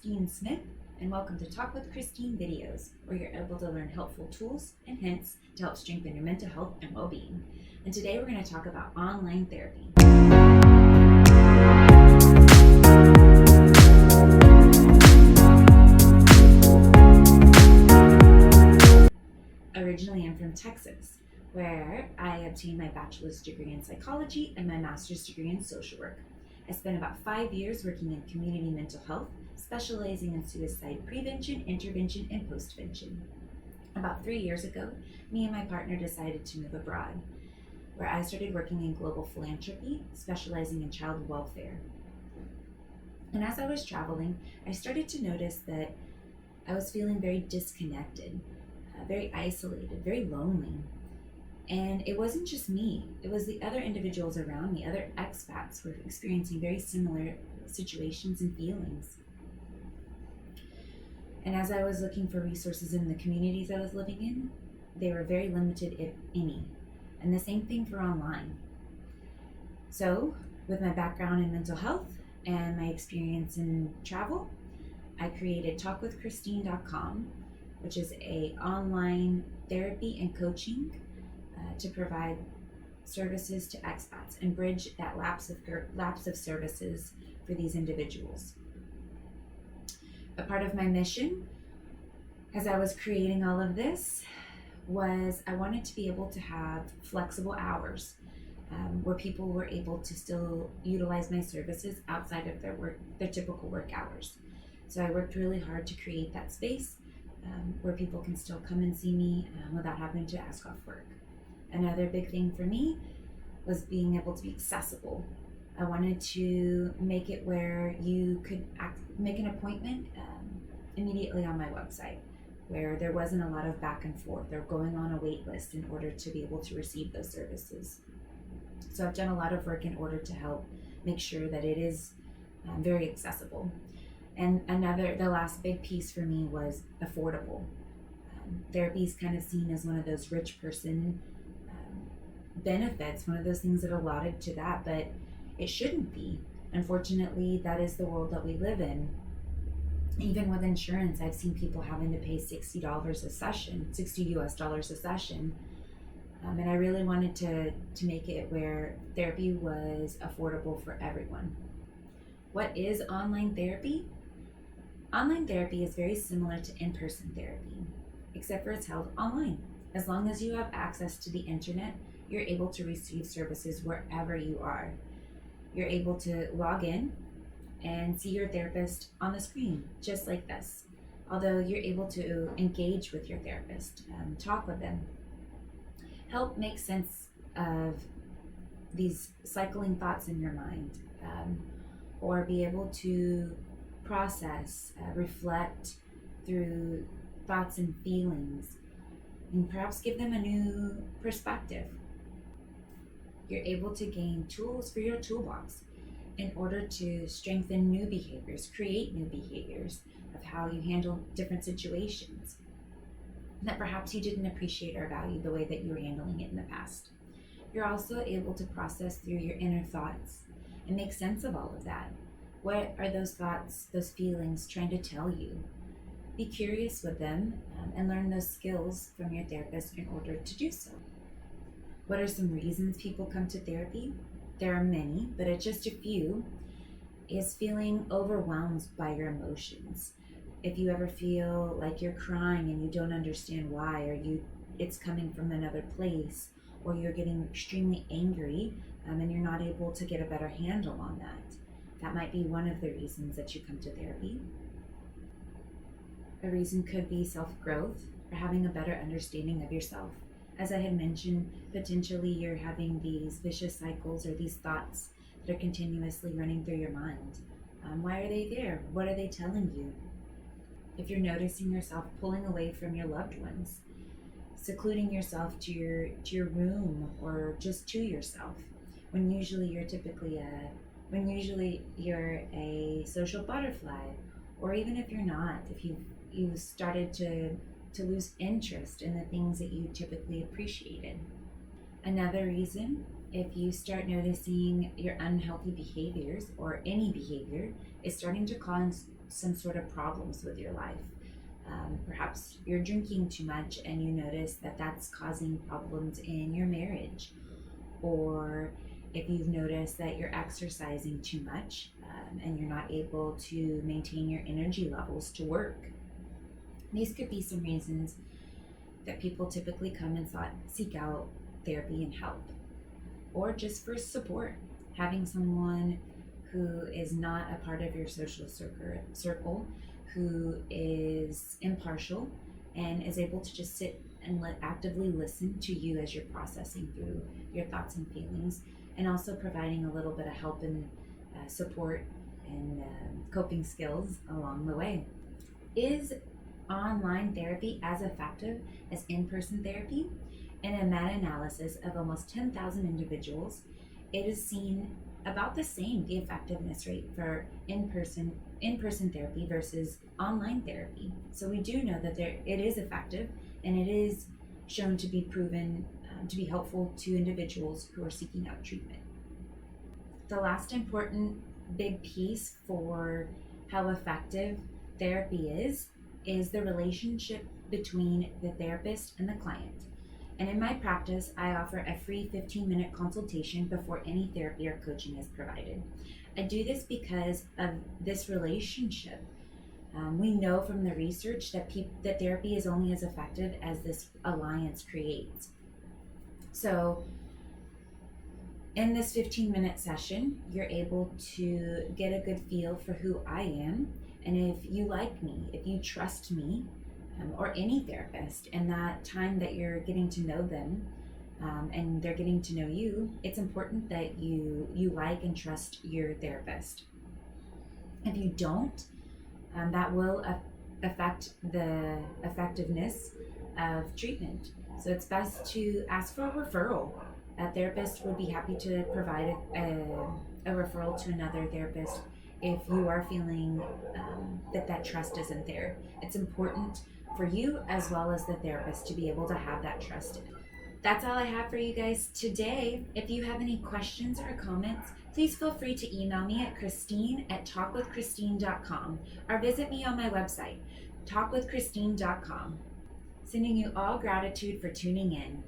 Christine Smith, and welcome to Talk with Christine videos, where you're able to learn helpful tools and hints to help strengthen your mental health and well-being. And today we're going to talk about online therapy. Originally, I'm from Texas, where I obtained my bachelor's degree in psychology and my master's degree in social work. I spent about 5 years working in community mental health, specializing in suicide prevention, intervention, and postvention. About 3 years ago, me and my partner decided to move abroad, where I started working in global philanthropy, specializing in child welfare. And as I was traveling, I started to notice that I was feeling very disconnected, very isolated, very lonely. And it wasn't just me, it was the other individuals around me, other expats were experiencing very similar situations and feelings. And as I was looking for resources in the communities I was living in, they were very limited, if any. And the same thing for online. So, with my background in mental health and my experience in travel, I created talkwithchristine.com, which is an online therapy and coaching to provide services to expats and bridge that lapse of services for these individuals. A part of my mission, as I was creating all of this, was I wanted to be able to have flexible hours where people were able to still utilize my services outside of their typical work hours. So I worked really hard to create that space where people can still come and see me without having to ask off work. Another big thing for me was being able to be accessible. I wanted to make it where you could make an appointment immediately on my website, where there wasn't a lot of back and forth or going on a wait list in order to be able to receive those services. So I've done a lot of work in order to help make sure that it is very accessible. And the last big piece for me was affordable. Therapy is kind of seen as one of those rich person benefits, one of those things that are allotted to that, but it shouldn't be. Unfortunately, that is the world that we live in. Even with insurance, I've seen people having to pay $60 a session, $60 US a session. And I really wanted to make it where therapy was affordable for everyone. What is online therapy? Online therapy is very similar to in-person therapy, except for it's held online. As long as you have access to the internet, you're able to receive services wherever you are. You're able to log in and see your therapist on the screen, just like this. Although you're able to engage with your therapist, talk with them, help make sense of these cycling thoughts in your mind, or be able to process, reflect through thoughts and feelings, and perhaps give them a new perspective. You're able to gain tools for your toolbox in order to strengthen new behaviors, create new behaviors of how you handle different situations that perhaps you didn't appreciate or value the way that you were handling it in the past. You're also able to process through your inner thoughts and make sense of all of that. What are those thoughts, those feelings trying to tell you? Be curious with them and learn those skills from your therapist in order to do so. What are some reasons people come to therapy? There are many, but just a few is feeling overwhelmed by your emotions. If you ever feel like you're crying and you don't understand why, or it's coming from another place, or you're getting extremely angry and you're not able to get a better handle on that, that might be one of the reasons that you come to therapy. A reason could be self-growth or having a better understanding of yourself. As I had mentioned, potentially you're having these vicious cycles or these thoughts that are continuously running through your mind. Why are they there? What are they telling you? If you're noticing yourself pulling away from your loved ones, secluding yourself to your room or just to yourself, when usually you're a social butterfly, or even if you're not, if you've started to lose interest in the things that you typically appreciated. Another reason, if you start noticing your unhealthy behaviors or any behavior is starting to cause some sort of problems with your life. Perhaps you're drinking too much and you notice that that's causing problems in your marriage. Or if you've noticed that you're exercising too much and you're not able to maintain your energy levels to work. These could be some reasons that people typically come and seek out therapy and help, or just for support. Having someone who is not a part of your social circle, who is impartial and is able to just sit and actively listen to you as you're processing through your thoughts and feelings, and also providing a little bit of help and support and coping skills along the way. Is online therapy as effective as in-person therapy? In a meta-analysis of almost 10,000 individuals, it is seen about the same, the effectiveness rate for in-person therapy versus online therapy. So we do know that it is effective, and it is shown to be proven to be helpful to individuals who are seeking out treatment. The last important big piece for how effective therapy is the relationship between the therapist and the client. And in my practice, I offer a free 15-minute consultation before any therapy or coaching is provided. I do this because of this relationship. We know from the research that therapy is only as effective as this alliance creates. So in this 15-minute session, you're able to get a good feel for who I am, and if you like me, if you trust me, or any therapist, and that time that you're getting to know them and they're getting to know you, it's important that you like and trust your therapist. If you don't, that will affect the effectiveness of treatment. So it's best to ask for a referral. A therapist would be happy to provide a referral to another therapist if you are feeling that trust isn't there. It's important for you as well as the therapist to be able to have that trust. That's all I have for you guys today. If you have any questions or comments, please feel free to email me at Christine@talkwithchristine.com or visit me on my website, talkwithchristine.com. Sending you all gratitude for tuning in.